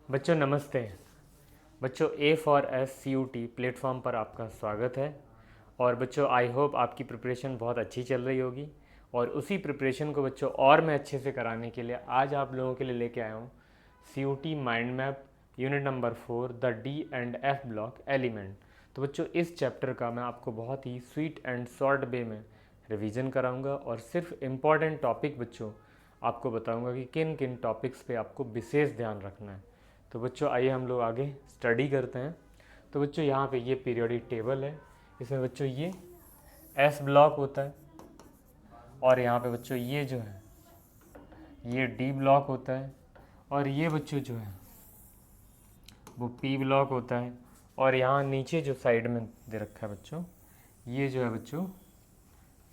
बच्चों नमस्ते। बच्चों A for S C U T platform पर आपका स्वागत है। और बच्चों आई होप आपकी प्रिपरेशन बहुत अच्छी चल रही होगी। और उसी प्रिपरेशन को बच्चों और मैं अच्छे से कराने के लिए आज आप लोगों के लिए लेके आया हूँ C U T mind map unit number 4 the d and f block element. तो बच्चों इस चैप्टर का मैं आपको बहुत ही स्वीट एंड शॉर्ट वे में रिवीजन कराऊंगा और सिर्फ इम्पॉर्टेंट टॉपिक बच्चों आपको बताऊंगा कि किन किन टॉपिक्स पे आपको विशेष ध्यान रखना है। तो बच्चों आइए हम लोग आगे स्टडी करते हैं। तो बच्चों यहाँ पे ये पीरियोडिक टेबल है। इसमें बच्चों ये एस ब्लॉक होता है और यहाँ पे बच्चों ये जो है ये डी ब्लॉक होता है और ये बच्चों जो है वो पी ब्लॉक होता है। और यहाँ नीचे जो साइड में दे रखा है बच्चों ये जो है बच्चों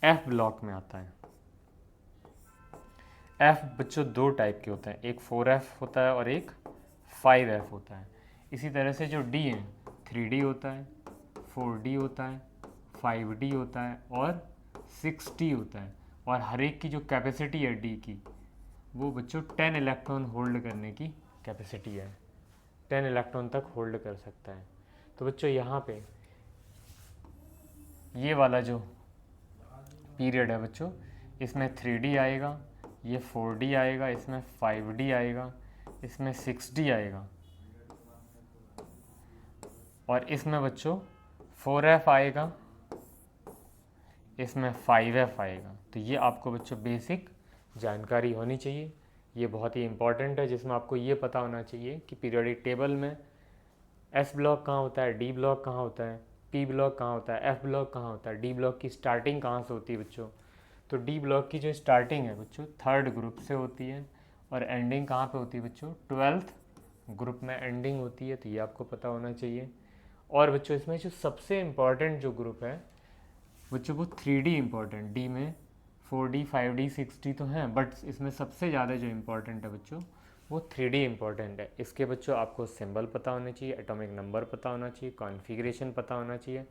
एफ ब्लॉक में आता है। एफ बच्चों दो टाइप के होते हैं, एक 4F होता है और एक 5F होता है। इसी तरह से जो डी है 3D होता है, 4D होता है, 5D होता है और 6D होता है। और हर एक की जो कैपेसिटी है डी की वो बच्चों 10 इलेक्ट्रॉन होल्ड करने की कैपेसिटी है, 10 इलेक्ट्रॉन तक होल्ड कर सकता है। तो बच्चों यहाँ पे ये वाला जो पीरियड है बच्चों इसमें 3D आएगा, ये 4D आएगा, इसमें 5D आएगा, इसमें 6D आएगा और इसमें बच्चों 4F आएगा, इसमें 5F आएगा। तो ये आपको बच्चों बेसिक जानकारी होनी चाहिए। ये बहुत ही इंपॉर्टेंट है जिसमें आपको ये पता होना चाहिए कि पीरियोडिक टेबल में एस ब्लॉक कहाँ होता है, डी ब्लॉक कहाँ होता है, पी ब्लॉक कहाँ होता है, एफ ब्लॉक कहाँ होता है, डी ब्लॉक की स्टार्टिंग कहाँ से होती है बच्चों। तो डी ब्लॉक की जो स्टार्टिंग है बच्चों थर्ड ग्रुप से होती है और एंडिंग कहाँ पे होती है बच्चों 12th ग्रुप में एंडिंग होती है। तो ये आपको पता होना चाहिए। और बच्चों इसमें जो सबसे इम्पॉर्टेंट जो ग्रुप है बच्चों वो 3D इम्पॉर्टेंट, डी में 4D 5D 6D तो हैं बट इसमें सबसे ज़्यादा जो इम्पोर्टेंट है बच्चों वो 3D इम्पॉर्टेंट है। इसके बच्चों आपको सिंबल पता होने चाहिए, एटॉमिक नंबर पता होना चाहिए, कॉन्फ़िगरेशन पता होना चाहिए,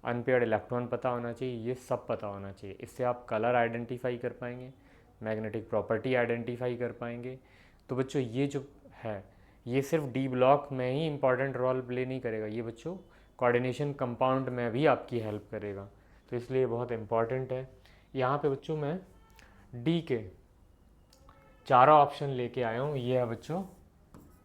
अनपेयर्ड इलेक्ट्रॉन पता होना चाहिए, ये सब पता होना चाहिए। इससे आप कलर आइडेंटिफाई कर पाएंगे, मैग्नेटिक प्रॉपर्टी आइडेंटिफाई कर पाएंगे। तो बच्चों ये जो है ये सिर्फ डी ब्लॉक में ही इंपॉर्टेंट रोल प्ले नहीं करेगा, ये बच्चों कोऑर्डिनेशन कंपाउंड में भी आपकी हेल्प करेगा। तो इसलिए बहुत इंपॉर्टेंट है। यहाँ पे बच्चों मैं डी के चारों ऑप्शन लेके आया हूँ। ये है बच्चों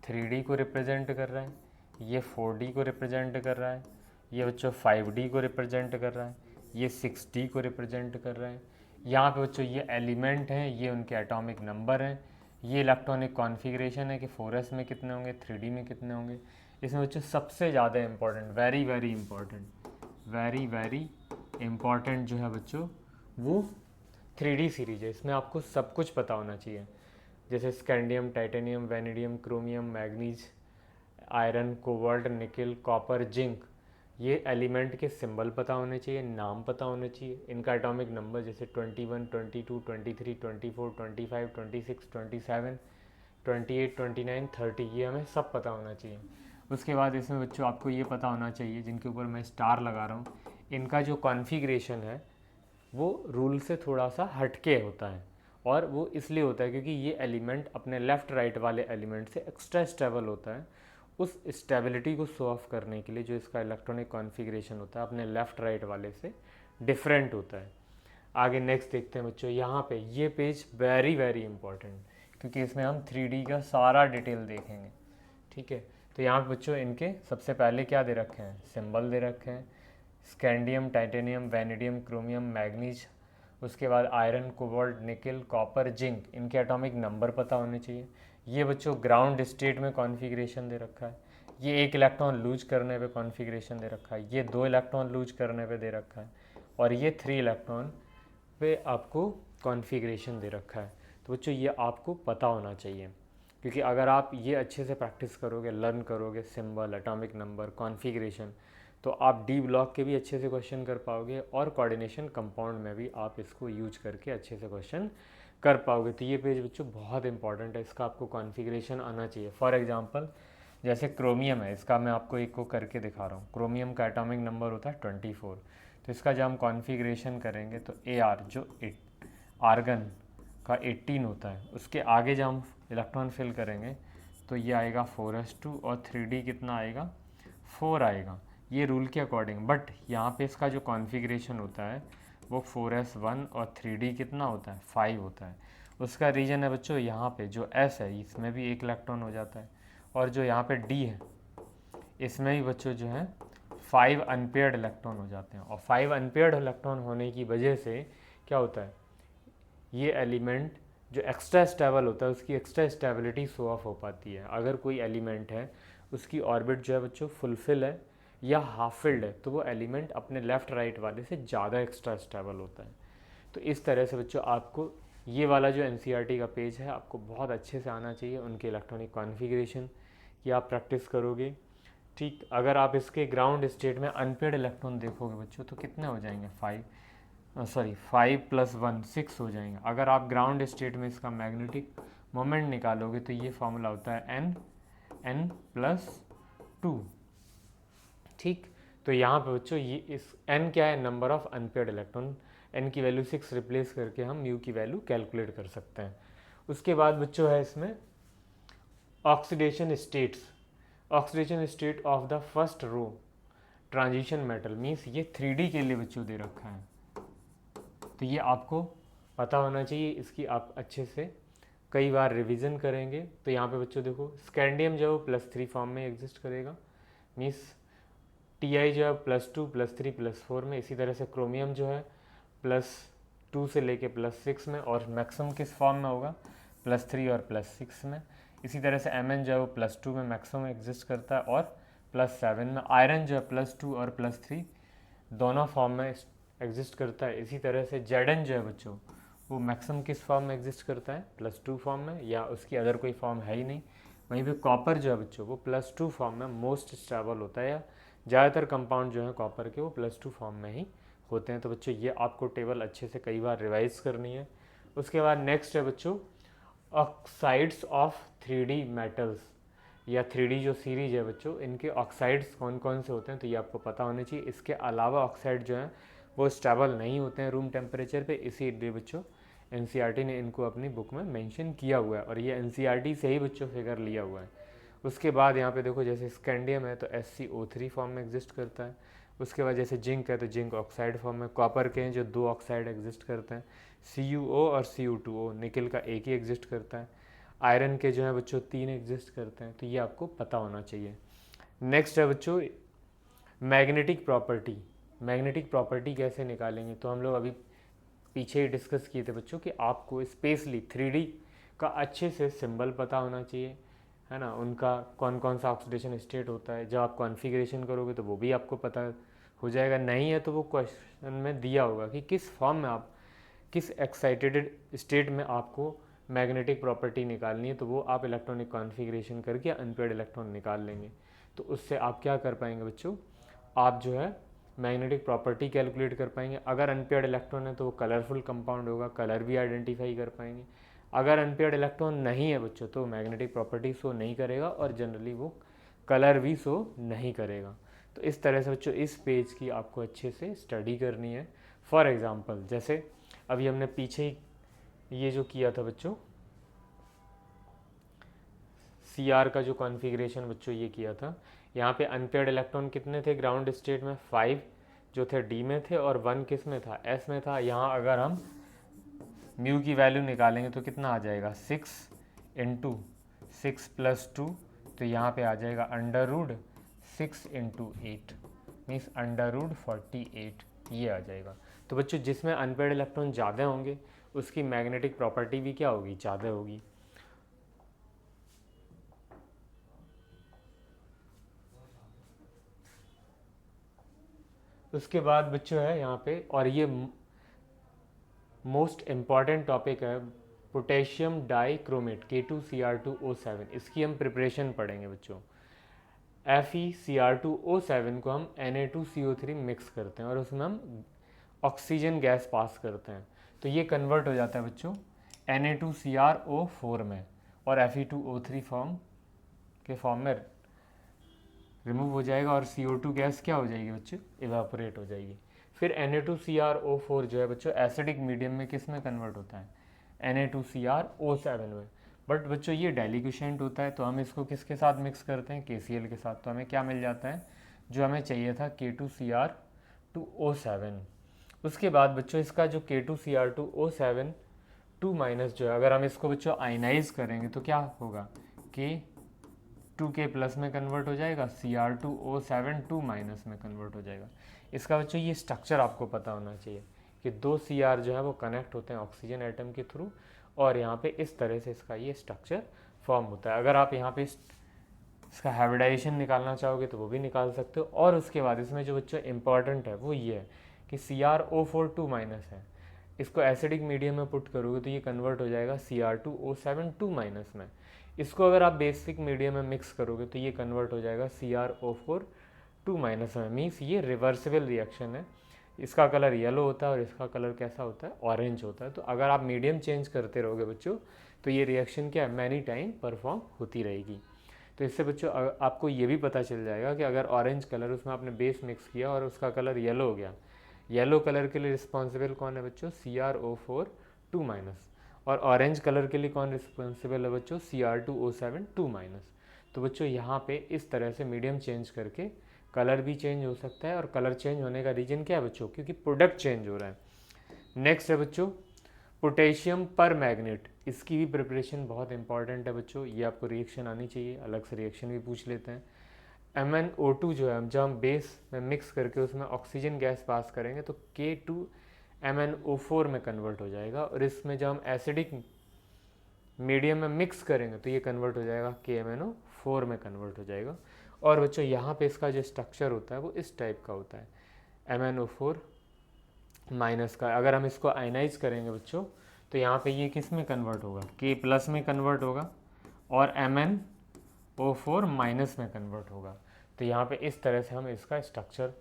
3D को रिप्रेजेंट कर रहा है, ये 4D को रिप्रेजेंट कर रहा है, ये बच्चों 5D को रिप्रेजेंट कर रहा है, ये 6D को रिप्रेजेंट कर रहा है। यहाँ पे बच्चों ये एलिमेंट हैं, ये उनके एटॉमिक नंबर हैं, ये इलेक्ट्रॉनिक कॉन्फ़िगरेशन है कि 4s में कितने होंगे, 3D में कितने होंगे। इसमें बच्चों सबसे ज़्यादा important, very very important, very very important जो है बच्चों वो 3D सीरीज है। इसमें आपको सब कुछ पता होना चाहिए, जैसे scandium, titanium, vanadium, chromium, manganese, iron, cobalt, निकल, कॉपर, जिंक। ये एलिमेंट के सिंबल पता होने चाहिए, नाम पता होने चाहिए, इनका एटॉमिक नंबर जैसे 21, 22, 23, 24, 25, 26, 27, 28, 29, 30, ये हमें सब पता होना चाहिए। उसके बाद इसमें बच्चों आपको ये पता होना चाहिए, जिनके ऊपर मैं स्टार लगा रहा हूँ, इनका जो कॉन्फ़िगरेशन है वो रूल से थोड़ा सा हटके होता है। और वो इसलिए होता है क्योंकि ये एलिमेंट अपने लेफ़्ट राइट वाले एलिमेंट से एक्स्ट्रा स्टेबल होता है। उस स्टेबिलिटी को शो ऑफ करने के लिए जो इसका इलेक्ट्रॉनिक कॉन्फ़िगरेशन होता है अपने लेफ़्ट राइट वाले से डिफरेंट होता है। आगे नेक्स्ट देखते हैं बच्चों, यहाँ पे ये पेज वेरी वेरी इंपॉर्टेंट क्योंकि इसमें हम 3D का सारा डिटेल देखेंगे। ठीक है, तो यहाँ पे बच्चों इनके सबसे पहले क्या दे रखे हैं, सिंबल दे रखे हैं, scandium, titanium, vanadium, chromium, manganese, उसके बाद आयरन, कोबाल्ट, निकल, कॉपर, जिंक, इनके एटॉमिक नंबर पता होने चाहिए। ये बच्चों ग्राउंड स्टेट में कॉन्फ़िगरेशन दे रखा है, ये 1 इलेक्ट्रॉन लूज करने पे कॉन्फ़िगरेशन दे रखा है, ये 2 इलेक्ट्रॉन लूज करने पे दे रखा है और ये 3 इलेक्ट्रॉन पे आपको कॉन्फ़िगरेशन दे रखा है। तो बच्चों ये आपको पता होना चाहिए क्योंकि अगर आप ये अच्छे से प्रैक्टिस करोगे, लर्न करोगे सिंबल, एटॉमिक नंबर, कॉन्फ़िगरेशन, तो आप डी ब्लॉक के भी अच्छे से क्वेश्चन कर पाओगे और कोऑर्डिनेशन कंपाउंड में भी आप इसको यूज करके अच्छे से क्वेश्चन कर पाओगे। तो ये पेज बच्चों बहुत इंपॉर्टेंट है, इसका आपको कॉन्फ़िगरेशन आना चाहिए। फॉर एग्जांपल जैसे क्रोमियम है, इसका मैं आपको एक को करके दिखा रहा हूँ। क्रोमियम का एटॉमिक नंबर होता है 24। तो इसका जब हम कॉन्फ़िगरेशन करेंगे तो AR जो आर्गन का 18 होता है, उसके आगे जब हम इलेक्ट्रॉन फिल करेंगे तो ये आएगा 4s2 और 3D कितना आएगा 4 आएगा, ये रूल के अकॉर्डिंग। बट यहाँ पे इसका जो कॉन्फ़िगरेशन होता है वो 4s1 और 3D कितना होता है 5 होता है। उसका रीज़न है बच्चों यहाँ पे जो s है इसमें भी एक इलेक्ट्रॉन हो जाता है, और जो यहाँ पे d है इसमें भी बच्चों जो है 5 अनपेयर्ड इलेक्ट्रॉन हो जाते हैं। और 5 अनपेयर्ड इलेक्ट्रॉन होने की वजह से क्या होता है, ये एलिमेंट जो एक्स्ट्रा स्टेबल होता है उसकी एक्स्ट्रा स्टेबिलिटी शो ऑफ हो पाती है। अगर कोई एलिमेंट है उसकी ऑर्बिट जो है बच्चों फुलफिल है या हाफ फिल्ड है तो वो एलिमेंट अपने लेफ़्ट राइट वाले से ज़्यादा एक्स्ट्रा स्टेबल होता है। तो इस तरह से बच्चों आपको ये वाला जो एनसीईआरटी का पेज है आपको बहुत अच्छे से आना चाहिए, उनके इलेक्ट्रॉनिक कॉन्फ़िगरेशन की आप प्रैक्टिस करोगे। ठीक, अगर आप इसके ग्राउंड स्टेट में अनपेयर्ड इलेक्ट्रॉन देखोगे बच्चों तो कितने हो जाएंगे 5 + 1 6 हो जाएंगे। अगर आप ग्राउंड स्टेट में इसका मैग्नेटिक मोमेंट निकालोगे तो ये फॉर्मूला होता है n+2। ठीक, तो यहाँ पे बच्चों ये इस n क्या है, number of unpaired electron, n की वैल्यू 6 रिप्लेस करके हम म्यू की वैल्यू कैलकुलेट कर सकते हैं। उसके बाद बच्चों है इसमें oxidation states. Oxidation state of the first row transition metal means ये 3D के लिए बच्चों दे रखा है, तो ये आपको पता होना चाहिए। इसकी आप अच्छे से कई बार रिवीजन करेंगे। तो यहाँ पे बच्चों देखो स्कैंडियम जो है +3 फॉर्म में एग्जिस्ट करेगा, मीन्स Ti जो है +2 +3 +4 में। इसी तरह से क्रोमियम जो है +2 से लेके +6 में, और मैक्सिमम किस फॉर्म में होगा +3 और +6 में। इसी तरह से Mn जो है वो +2 में मैक्सिमम एग्जिस्ट करता है और +7 में। आयरन जो है +2 और +3 दोनों फॉर्म में एग्जिस्ट करता है। इसी तरह से Zn जो है बच्चों वो मैक्सिमम किस फॉर्म में एग्जिस्ट करता है +2 फॉर्म में, या उसकी अदर कोई फॉर्म है ही नहीं। वहीं पे कॉपर जो है बच्चों वो +2 फॉर्म में मोस्ट स्टेबल होता है, या ज़्यादातर कंपाउंड जो है कॉपर के वो +2 फॉर्म में ही होते हैं। तो बच्चों ये आपको टेबल अच्छे से कई बार रिवाइज करनी है। उसके बाद नेक्स्ट है बच्चों ऑक्साइड्स ऑफ 3D मेटल्स, या 3D जो सीरीज है बच्चों इनके ऑक्साइड्स कौन कौन से होते हैं तो ये आपको पता होना चाहिए। इसके अलावा ऑक्साइड जो हैं वो स्टेबल नहीं होते हैं रूम टेम्परेचर पे, इसीलिए बच्चों एनसीईआरटी ने इनको अपनी बुक में मेंशन किया हुआ है, और ये एनसीईआरटी से ही बच्चों फिगर लिया हुआ है। उसके बाद यहाँ पे देखो जैसे स्कैंडियम है तो SCO3 फॉर्म में एग्जिस्ट करता है। उसके बाद जैसे जिंक है तो जिंक ऑक्साइड फॉर्म में। कॉपर के हैं जो 2 ऑक्साइड एग्जिस्ट करते हैं, CuO और Cu2O। निकल का एक ही एग्जिस्ट करता है। आयरन के जो है बच्चों 3 एग्जिस्ट करते हैं, तो ये आपको पता होना चाहिए। नेक्स्ट है बच्चों मैग्नेटिक प्रॉपर्टी। मैग्नेटिक प्रॉपर्टी कैसे निकालेंगे, तो हम लोग अभी पीछे ही डिस्कस किए थे बच्चों कि आपको स्पेशली 3D का अच्छे से सिंबल पता होना चाहिए, है ना, उनका कौन कौन सा ऑक्सीडेशन स्टेट होता है। जब आप कॉन्फ़िगरेशन करोगे तो वो भी आपको पता हो जाएगा। नहीं है तो वो क्वेश्चन में दिया होगा कि किस फॉर्म में आप किस एक्साइटेड स्टेट में आपको मैग्नेटिक प्रॉपर्टी निकालनी है, तो वो आप इलेक्ट्रॉनिक कॉन्फ़िगरेशन करके अनपेयर्ड इलेक्ट्रॉन निकाल लेंगे। तो उससे आप क्या कर पाएंगे बच्चों, आप जो है मैग्नेटिक प्रॉपर्टी कैलकुलेट कर पाएंगे। अगर अनपेयर्ड इलेक्ट्रॉन है तो वो कलरफुल कंपाउंड होगा, कलर भी आइडेंटिफाई कर पाएंगे। अगर अनपेयर्ड इलेक्ट्रॉन नहीं है बच्चों तो मैग्नेटिक प्रॉपर्टी शो नहीं करेगा, और जनरली वो कलर भी शो नहीं करेगा। तो इस तरह से बच्चों इस पेज की आपको अच्छे से स्टडी करनी है। फॉर एग्ज़ाम्पल जैसे अभी हमने पीछे ही ये जो किया था बच्चों CR का जो कॉन्फ़िगरेशन बच्चों ये किया था, यहाँ पे अनपेयर्ड इलेक्ट्रॉन कितने थे ग्राउंड स्टेट में 5 जो थे D में थे, और 1 किस में था S में था। यहाँ अगर हम म्यू की वैल्यू निकालेंगे तो कितना आ जाएगा 6 × 6 + 2, तो यहाँ पे आ जाएगा √6 × 8 मीन्स √48, ये आ जाएगा। तो बच्चों जिसमें अनपेयर्ड इलेक्ट्रॉन ज़्यादा होंगे उसकी मैग्नेटिक प्रॉपर्टी भी क्या होगी, ज़्यादा होगी। उसके बाद बच्चों है यहाँ पे, और ये मोस्ट इम्पॉर्टेंट टॉपिक है पोटेशियम डाइक्रोमेट K2Cr2O7। इसकी हम प्रिपरेशन पढ़ेंगे बच्चों। FeCr2O7 को हम Na2CO3 मिक्स करते हैं और उसमें हम ऑक्सीजन गैस पास करते हैं, तो ये कन्वर्ट हो जाता है बच्चों Na2CrO4 में, और Fe2O3 फॉर्म में रिमूव हो जाएगा, और CO2 गैस क्या हो जाएगी बच्चों, इवापोरेट हो जाएगी। फिर Na2CrO4 जो है बच्चों एसिडिक मीडियम में किस में कन्वर्ट होता है, Na2CrO7 में। बट बच्चों ये डेलिक्वेशेंट होता है, तो हम इसको किसके साथ मिक्स करते हैं, KCl के साथ। तो हमें क्या मिल जाता है, जो हमें चाहिए था K2Cr2O7। उसके बाद बच्चों इसका जो K2Cr2O7 2 माइनस जो है, अगर हम इसको बच्चों आयनाइज करेंगे तो क्या होगा, K2K प्लस में कन्वर्ट हो जाएगा, Cr2O7 2 माइनस में कन्वर्ट हो जाएगा। इसका बच्चों ये स्ट्रक्चर आपको पता होना चाहिए कि दो Cr जो है वो कनेक्ट होते हैं ऑक्सीजन एटम के थ्रू, और यहाँ पे इस तरह से इसका ये स्ट्रक्चर फॉर्म होता है। अगर आप यहाँ पे इसका हाइब्रिडाइजेशन निकालना चाहोगे तो वो भी निकाल सकते हो। और उसके बाद इसमें जो बच्चों इंपॉर्टेंट है वो ये है कि Cr O4 2 माइनस है, इसको एसिडिक मीडियम में पुट करोगे तो ये कन्वर्ट हो जाएगा Cr2O7 2 माइनस में। इसको अगर आप बेसिक मीडियम में मिक्स करोगे तो ये कन्वर्ट हो जाएगा CrO4 2 माइनस में। मीन्स ये रिवर्सिबल रिएक्शन है, इसका कलर येलो होता है और इसका कलर कैसा होता है, ऑरेंज होता है। तो अगर आप मीडियम चेंज करते रहोगे बच्चों तो ये रिएक्शन क्या है, मैनी टाइम परफॉर्म होती रहेगी। तो इससे बच्चों आपको ये भी पता चल जाएगा कि अगर ऑरेंज कलर उसमें आपने बेस मिक्स किया और उसका कलर येलो हो गया, येलो कलर के लिए रिस्पॉन्सिबल कौन है बच्चों, CrO4 2 माइनस। और ऑरेंज कलर के लिए कौन रिस्पॉन्सिबल है बच्चों, Cr2O7 2 माइनस। तो बच्चों यहाँ पे इस तरह से मीडियम चेंज करके कलर भी चेंज हो सकता है, और कलर चेंज होने का रीजन क्या है बच्चों, क्योंकि प्रोडक्ट चेंज हो रहा है। नेक्स्ट है बच्चों पोटेशियम पर मैग्नेट, इसकी भी प्रिपरेशन बहुत इंपॉर्टेंट है बच्चों, ये आपको रिएक्शन आनी चाहिए, अलग से रिएक्शन भी पूछ लेते हैं। MnO2 जो है, जब हम बेस में मिक्स करके उसमें ऑक्सीजन गैस पास करेंगे तो K2MnO4 में कन्वर्ट हो जाएगा, और इसमें जब हम एसिडिक मीडियम में मिक्स करेंगे तो ये कन्वर्ट हो जाएगा KMnO4 में कन्वर्ट हो जाएगा। और बच्चों यहाँ पे इसका जो स्ट्रक्चर होता है वो इस टाइप का होता है, MnO4 माइनस का। अगर हम इसको आयनाइज करेंगे बच्चों तो यहाँ पे ये किस में कन्वर्ट होगा, K प्लस में कन्वर्ट होगा, और MnO4 माइनस में कन्वर्ट होगा। तो यहाँ पे इस तरह से हम इसका स्ट्रक्चर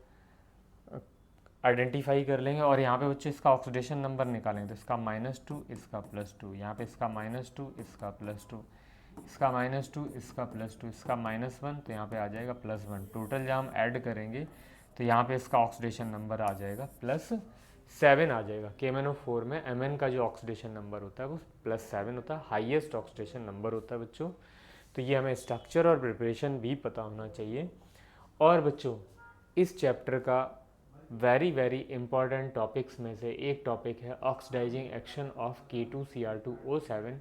आइडेंटिफाई कर लेंगे। और यहाँ पे बच्चों इसका ऑक्सीडेशन नंबर निकालेंगे तो इसका -2 इसका +2, यहाँ पे इसका -2 इसका +2, इसका -2 इसका +2, इसका -1, तो यहाँ पे आ जाएगा +1। टोटल जब हम ऐड करेंगे तो यहाँ पे इसका ऑक्सीडेशन नंबर आ जाएगा +7 आ जाएगा। KMnO4 में Mn का जो ऑक्सीडेशन नंबर होता है वो +7 होता है, हाईएस्ट ऑक्सीडेशन नंबर होता है बच्चों। तो ये हमें स्ट्रक्चर और प्रिपरेशन भी पता होना चाहिए। और बच्चों इस चैप्टर का वेरी इंपॉर्टेंट टॉपिक्स में से एक टॉपिक है oxidising action of K2Cr2O7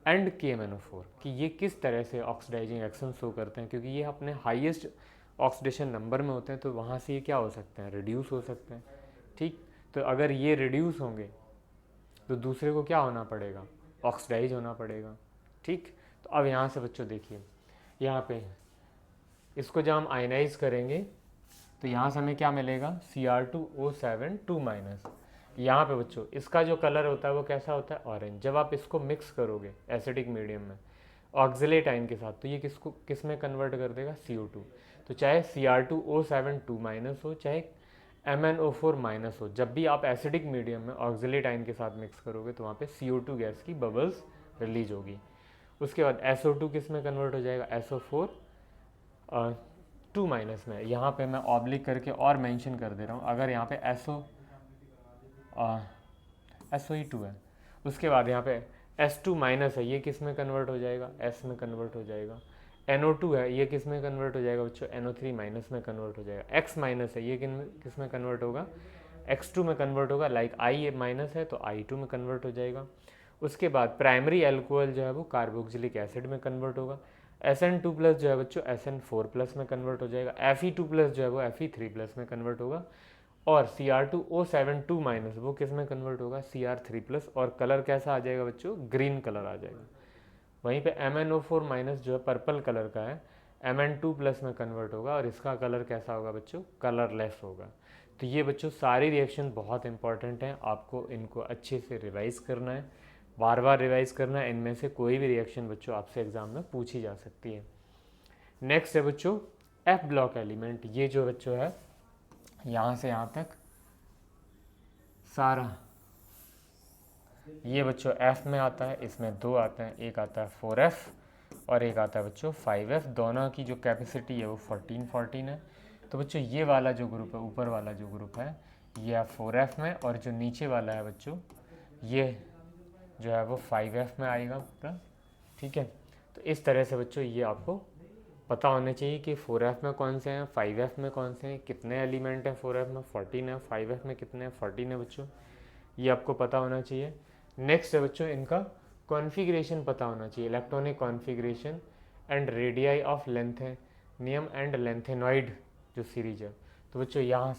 and KMnO4, कि ये किस तरह से ऑक्सीडाइजिंग एक्शन शो करते हैं, क्योंकि ये अपने हाईएस्ट ऑक्सीडेशन नंबर में होते हैं, तो वहाँ से ये क्या हो सकते हैं, रिड्यूस हो सकते हैं। ठीक, तो अगर ये रिड्यूस होंगे तो दूसरे को क्या होना पड़ेगा, ऑक्सीडाइज होना पड़ेगा। ठीक, तो अब यहाँ से बच्चों देखिए, यहाँ पे इसको जब हम आयनाइज करेंगे तो यहाँ से हमें क्या मिलेगा, Cr2O7 2 माइनस। यहाँ पे बच्चों इसका जो कलर होता है वो कैसा होता है, ऑरेंज। जब आप इसको मिक्स करोगे एसिडिक मीडियम में ऑक्सिलेट आयन के साथ तो ये किस में कन्वर्ट कर देगा, CO2। तो चाहे Cr2O7 2 माइनस हो, चाहे MnO4 माइनस हो, जब भी आप एसिडिक मीडियम में ऑक्सिलेट आयन के साथ मिक्स करोगे तो वहाँ पे CO2 गैस की बबल्स रिलीज होगी। उसके बाद SO2 किस में कन्वर्ट हो जाएगा, SO4 2 माइनस में। यहाँ पे मैं ऑब्लिक करके और मेंशन कर दे रहा हूँ, अगर यहाँ पे SO2 है, उसके बाद यहाँ पे S2 माइनस है, ये किस में कन्वर्ट हो जाएगा, S में कन्वर्ट हो जाएगा। NO2 है, ये किस में कन्वर्ट हो जाएगा बच्चों, NO3 माइनस में कन्वर्ट हो जाएगा। X माइनस है, ये किस में कन्वर्ट होगा, X2 में कन्वर्ट होगा। लाइक I माइनस है तो I2 में कन्वर्ट हो जाएगा। उसके बाद प्राइमरी एल्कोहल जो है वो कार्बोक्सिलिक एसिड में कन्वर्ट होगा। SN2 प्लस जो है बच्चों SN4 प्लस में कन्वर्ट हो जाएगा। Fe2 प्लस जो है वो Fe3 प्लस में कन्वर्ट होगा। और Cr2O7 2 माइनस वो किस में कन्वर्ट होगा, Cr3 प्लस। और कलर कैसा आ जाएगा बच्चों, ग्रीन कलर आ जाएगा। वहीं पे MnO4 माइनस जो है पर्पल कलर का है, Mn2 प्लस में कन्वर्ट होगा, और इसका कलर कैसा होगा बच्चों, कलरलेस होगा। तो ये बच्चों सारी रिएक्शन बहुत इंपॉर्टेंट हैं, आपको इनको अच्छे से रिवाइज करना है, बार बार रिवाइज करना है। इनमें से कोई भी रिएक्शन बच्चों आपसे एग्जाम में पूछी जा सकती है। नेक्स्ट है बच्चों F ब्लॉक एलिमेंट। ये जो बच्चों है यहाँ से यहाँ तक सारा ये बच्चों F में आता है, इसमें दो आते हैं, एक आता है 4F और एक आता है बच्चों 5F। दोनों की जो कैपेसिटी है वो 14 है। तो बच्चों ये वाला जो ग्रुप है, ऊपर वाला जो ग्रुप है ये 4F में, और जो नीचे वाला है बच्चों ये जो है वो 5F में आएगा पूरा। ठीक है। तो इस तरह से बच्चों ये आपको पता होना चाहिए कि 4F में कौन से हैं, 5F में कौन से हैं, कितने एलिमेंट हैं 4F में, 14 है, 5F में कितने हैं, 14 है बच्चों, ये आपको पता होना चाहिए। नेक्स्ट है बच्चों इनका कॉन्फ़िगरेशन पता होना चाहिए, electronic configuration and radii of lanthanum and lanthanoid जो सीरीज है। तो बच्चों यहाँ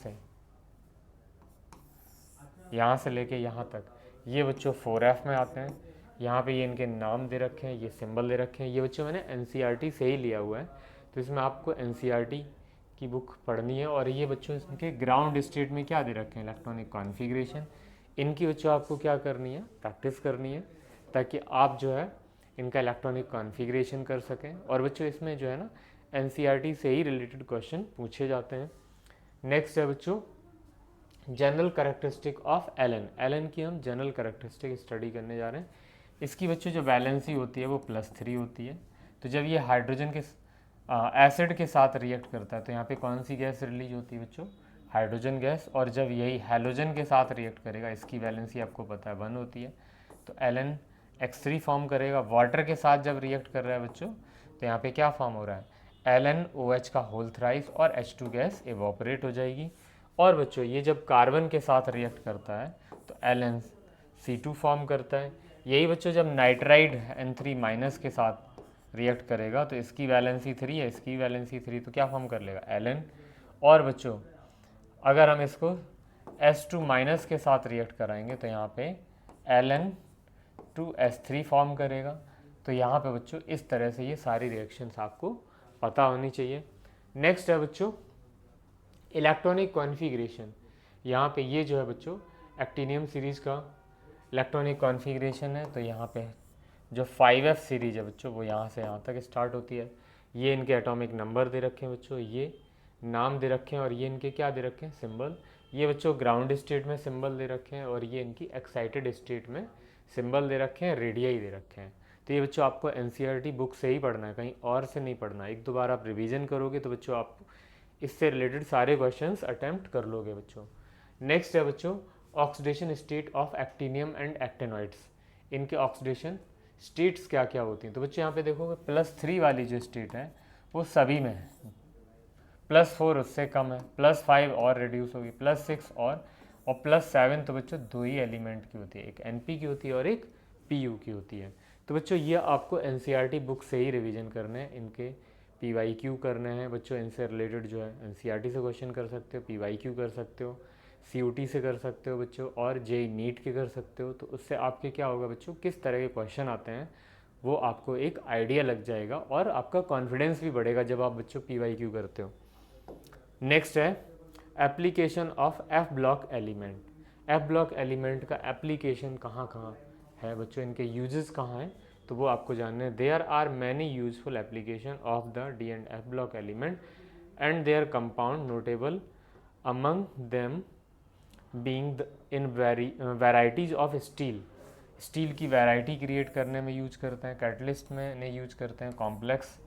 से लेके यहाँ तक ये बच्चों 4F में आते हैं। यहाँ पे ये इनके नाम दे रखे हैं, ये सिंबल दे रखे हैं। ये बच्चों मैंने NCERT से ही लिया हुआ है, तो इसमें आपको NCERT की बुक पढ़नी है। और ये बच्चों इसके ग्राउंड स्टेट में क्या दे रखे हैं, इलेक्ट्रॉनिक कॉन्फ़िगरेशन। इनकी बच्चों आपको क्या करनी है, प्रैक्टिस करनी है, ताकि आप जो है इनका इलेक्ट्रॉनिक कॉन्फ़िगरेशन कर सकें। और बच्चों इसमें जो है ना NCERT से ही रिलेटेड क्वेश्चन पूछे जाते हैं। नेक्स्ट है बच्चों जनरल करेक्टरिस्टिक ऑफ एलन की हम जनरल करेक्टरिस्टिक स्टडी करने जा रहे हैं। इसकी बच्चों जो वैलेंसी होती है वो +3 होती है। तो जब ये हाइड्रोजन के एसिड के साथ रिएक्ट करता है तो यहाँ पे कौन सी गैस रिलीज होती है बच्चों, हाइड्रोजन गैस। और जब यही हैलोजन के साथ रिएक्ट करेगा, इसकी वैलेंसी आपको पता है 1 होती है, तो Ln X3 फॉर्म करेगा। वाटर के साथ जब रिएक्ट कर रहा है बच्चों तो यहाँ पे क्या फॉर्म हो रहा है, LnOH का होल थ्राइस और H2 गैस एवोपरेट हो जाएगी। और बच्चों ये जब कार्बन के साथ रिएक्ट करता है तो LnC2 फॉर्म करता है। यही बच्चों जब नाइट्राइड N3- के साथ रिएक्ट करेगा तो इसकी वैलेंसी 3 है, इसकी वैलेंसी 3, तो क्या फॉर्म कर लेगा, Ln। और बच्चों अगर हम इसको S2- के साथ रिएक्ट कराएंगे तो यहाँ पे Ln2S3 फॉर्म करेगा। तो यहाँ पे बच्चों इस तरह से ये सारी रिएक्शंस आपको पता होनी चाहिए। नेक्स्ट है बच्चों इलेक्ट्रॉनिक कॉन्फ़िगरेशन। यहाँ पे ये जो है बच्चों एक्टिनियम सीरीज़ का इलेक्ट्रॉनिक कॉन्फ़िगरेशन है। तो यहाँ पे जो 5F सीरीज है बच्चों वो यहाँ से यहाँ तक स्टार्ट होती है। ये इनके एटॉमिक नंबर दे रखे हैं बच्चों, ये नाम दे रखे हैं, और ये इनके क्या दे रखे हैं, सिंबल। ये बच्चों ग्राउंड स्टेट में सिंबल दे रखे हैं, और ये इनकी एक्साइटेड स्टेट में सिंबल दे रखे हैं, रेडियाई दे रखे हैं। तो ये बच्चों आपको NCERT बुक से ही पढ़ना है, कहीं और से नहीं पढ़ना है। 1-2 बार आप रिवीजन करोगे तो बच्चों आप इससे रिलेटेड सारे क्वेश्चंस अटेम्प्ट कर लोगे बच्चों। नेक्स्ट है बच्चों oxidation state of actinium and actinoids. इनके ऑक्सीडेशन स्टेट्स क्या क्या होती हैं। तो बच्चों यहाँ पे देखोगे +3 वाली जो स्टेट है वो सभी में है, +4 उससे कम है, +5 और रिड्यूस होगी, +6 और +7 तो बच्चों 2 ही एलिमेंट की होती है, एक NP की होती है और एक PU की होती है। तो बच्चों ये आपको NCERT बुक से ही रिवीजन करने हैं, इनके PYQ करने हैं बच्चों। इनसे रिलेटेड जो है NCERT से क्वेश्चन कर सकते हो, PYQ कर सकते हो, COT से कर सकते हो बच्चों, और JEE नीट के कर सकते हो। तो उससे आपके क्या होगा बच्चों, किस तरह के क्वेश्चन आते हैं वो आपको एक आइडिया लग जाएगा, और आपका कॉन्फिडेंस भी बढ़ेगा जब आप बच्चों PYQ करते हो। नेक्स्ट है application of F block element. F block element का एप्लीकेशन कहाँ कहाँ है बच्चों, इनके यूजेस कहाँ हैं, तो वो आपको जानना है। There are many useful application of the D and F block element and their compound notable among them being in varieties of steel की वैरायटी क्रिएट करने में यूज करते हैं, कैटलिस्ट में यूज करते हैं, कॉम्प्लेक्स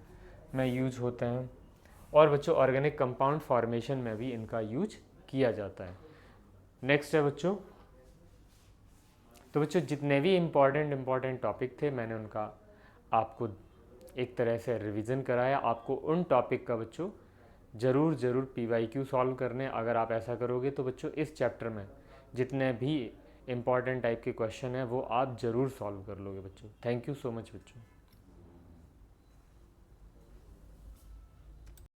में यूज होते हैं, और बच्चों ऑर्गेनिक कंपाउंड फॉर्मेशन में भी इनका यूज किया जाता है। नेक्स्ट है बच्चों, तो बच्चों जितने भी इम्पॉर्टेंट टॉपिक थे मैंने उनका आपको एक तरह से रिवीजन कराया। आपको उन टॉपिक का बच्चों ज़रूर PYQ सॉल्व करने। अगर आप ऐसा करोगे तो बच्चों इस चैप्टर में जितने भी इम्पॉर्टेंट टाइप के क्वेश्चन हैं वो आप ज़रूर सॉल्व कर लोगे बच्चों। थैंक यू सो मच बच्चों।